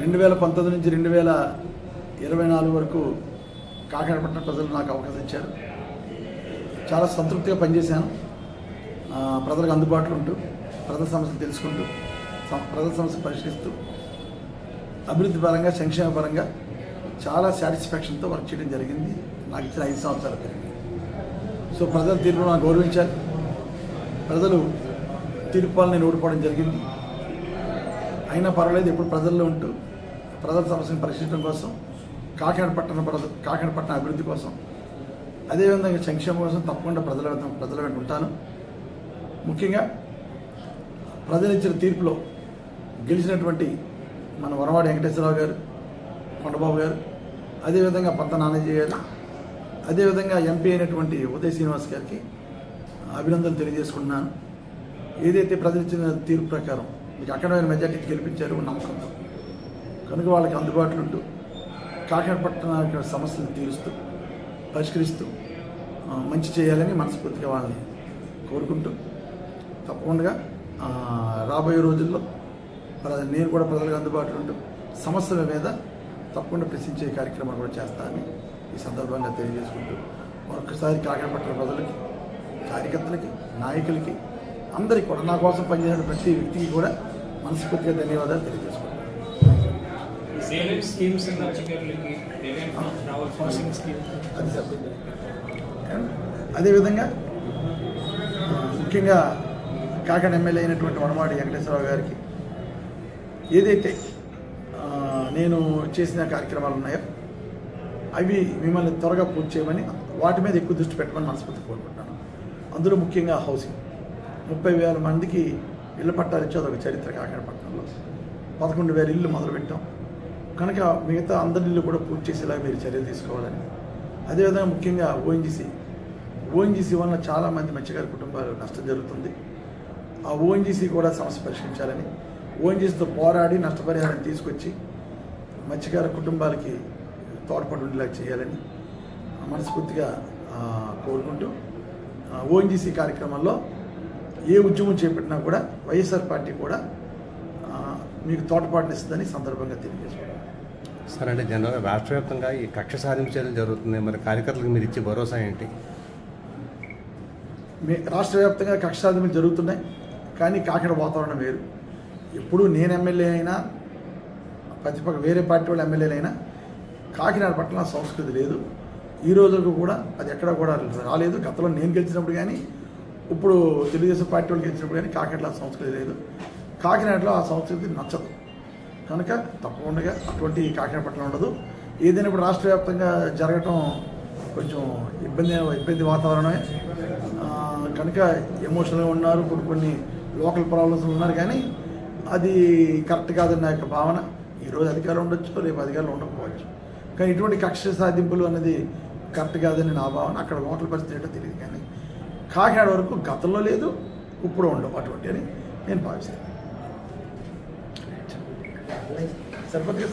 2019 నుంచి 2024 వరకు కాకినాడ పట్టణ ప్రజలు నాకు అవకాశం ఇచ్చారు. చాలా సంతృప్తిగా పనిచేశాను. ప్రజలకు అందుబాటులో ఉంటూ, ప్రజల సమస్యలు తెలుసుకుంటూ, ప్రజల సమస్యలు పరిష్కరిస్తూ, అభివృద్ధి పరంగా, సంక్షేమ పరంగా చాలా సాటిస్ఫాక్షన్తో వర్క్ చేయడం జరిగింది. నాకు ఇచ్చిన 5 సంవత్సరాలు జరిగింది. సో ప్రజల తీర్పును నాకు గౌరవించారు. ప్రజలు తీర్పు నేను ఓడిపోవడం జరిగింది. అయినా పర్వాలేదు, ఎప్పుడు ప్రజల్లో ఉంటూ ప్రజల సమస్యను పరిష్కరించడం కోసం, కాకినాడ పట్టణ అభివృద్ధి కోసం, అదేవిధంగా సంక్షేమం కోసం తప్పకుండా ప్రజల వెంట ఉంటాను. ముఖ్యంగా ప్రజలు ఇచ్చిన తీర్పులో గెలిచినటువంటి మన వనవాడి వెంకటేశ్వరరావు గారు, కొండబాబు గారు, అదేవిధంగా పంత నానాజీ గారు, అదేవిధంగా ఎంపీ అయినటువంటి ఉదయ్ శ్రీనివాస్ గారికి అభినందనలు తెలియజేసుకుంటున్నాను. ఏదైతే ప్రజలు ఇచ్చిన తీర్పు ప్రకారం మీకు అఖండమైన మెజార్టీకి గెలిపించారు నమ్మకంతో, కనుక వాళ్ళకి అందుబాటులో ఉంటూ కాకినాడ పట్టణ సమస్యలు తీరుస్తూ, పరిష్కరిస్తూ మంచి చేయాలని మనస్ఫూర్తిగా వాళ్ళని కోరుకుంటూ, తప్పకుండా రాబోయే రోజుల్లో నేను కూడా ప్రజలకు అందుబాటులో ఉంటూ సమస్యల మీద తప్పకుండా ప్రశ్నించే కార్యక్రమాలు కూడా చేస్తానని ఈ సందర్భంగా తెలియజేసుకుంటూ, మరొకసారి కాకినాడ పట్టణ ప్రజలకి, కార్యకర్తలకి, నాయకులకి, అందరికీ కూడా నా కోసం పనిచేసిన ప్రతి వ్యక్తికి కూడా మనస్ఫూర్తిగా ధన్యవాదాలు తెలియజేసుకుంటాను. అదేవిధంగా ముఖ్యంగా కాకినాడ ఎమ్మెల్యే అయినటువంటి వనమాడి వెంకటేశ్వరరావు గారికి ఏదైతే నేను చేసిన కార్యక్రమాలు ఉన్నాయో అవి మిమ్మల్ని త్వరగా పూర్తి చేయమని, వాటి మీద ఎక్కువ దృష్టి పెట్టమని మనస్ఫూర్తి కోరుకుంటున్నాను. అందులో ముఖ్యంగా హౌసింగ్ 30,000 మందికి ఇళ్ల పట్టాలు ఇచ్చి అదొక చరిత్ర. కాకినాడ పట్టణంలో 11,000 ఇళ్ళు మొదలుపెట్టాం. కనుక మిగతా అందరి ఇళ్ళు కూడా పూర్తి చేసేలా మీరు చర్యలు తీసుకోవాలని, అదేవిధంగా ముఖ్యంగా ఓఎన్జీసీ వల్ల చాలామంది మత్స్యకార కుటుంబాలు నష్టం జరుగుతుంది. ఆ ఓఎన్జీసీ కూడా సమస్య పరిష్కరించాలని, ఓఎన్జీసీతో పోరాడి నష్టపరిహారం తీసుకొచ్చి మత్స్యకార కుటుంబాలకి తోడ్పాటు ఉండేలా చేయాలని మనస్ఫూర్తిగా కోరుకుంటూ, ఓఎన్జీసీ కార్యక్రమంలో ఏ ఉద్యమం చేపట్టినా కూడా వైఎస్ఆర్ పార్టీ కూడా మీకు తోడ్పాటునిస్తుందని సందర్భంగా తెలియజేసుకుంటాను. సార్, అంటే జనరల్గా రాష్ట్ర వ్యాప్తంగా ఈ కక్ష సాధింపు చర్యలు జరుగుతున్నాయి, మరి కార్యకర్తలకు మీరు ఇచ్చే భరోసా ఏంటి? రాష్ట్ర వ్యాప్తంగా కక్ష సాధింపులు జరుగుతున్నాయి, కానీ కాకినాడ వాతావరణం వేరు. ఎప్పుడు నేను ఎమ్మెల్యే అయినా, ప్రతిపక్ష వేరే పార్టీ వాళ్ళు ఎమ్మెల్యేలు అయినా, కాకినాడ పట్ల సంస్కృతి లేదు. ఈ రోజులకు కూడా అది ఎక్కడ కూడా రాలేదు. గతంలో నేను గెలిచినప్పుడు కానీ, ఇప్పుడు తెలుగుదేశం పార్టీ వాళ్ళు గెలిచినప్పుడు కానీ కాకినాడలో సంస్కృతి లేదు. కాకినాడలో ఆ సంస్కృతి నచ్చదు. కనుక తప్పకుండా అటువంటి కాకినాడ పట్ల ఉండదు. ఏదైనా ఇప్పుడు రాష్ట్ర వ్యాప్తంగా జరగటం కొంచెం ఇబ్బంది వాతావరణమే. కనుక ఎమోషనల్గా ఉన్నారు, కొన్ని లోకల్ ప్రాబ్లమ్స్ ఉన్నారు, కానీ అది కరెక్ట్ కాదని నా యొక్క భావన. ఈరోజు అధికారులు ఉండొచ్చు, రేపు అధికారులు ఉండకపోవచ్చు, కానీ ఇటువంటి కక్ష సాధింపులు అనేది కరెక్ట్ కాదని నా భావన. అక్కడ లోకల్ పరిస్థితి ఏంటో తెలియదు, కానీ కాకినాడ వరకు గతంలో లేదు, ఇప్పుడు ఉండవు అటువంటి అని నేను భావిస్తాను. సరిపోతుంది.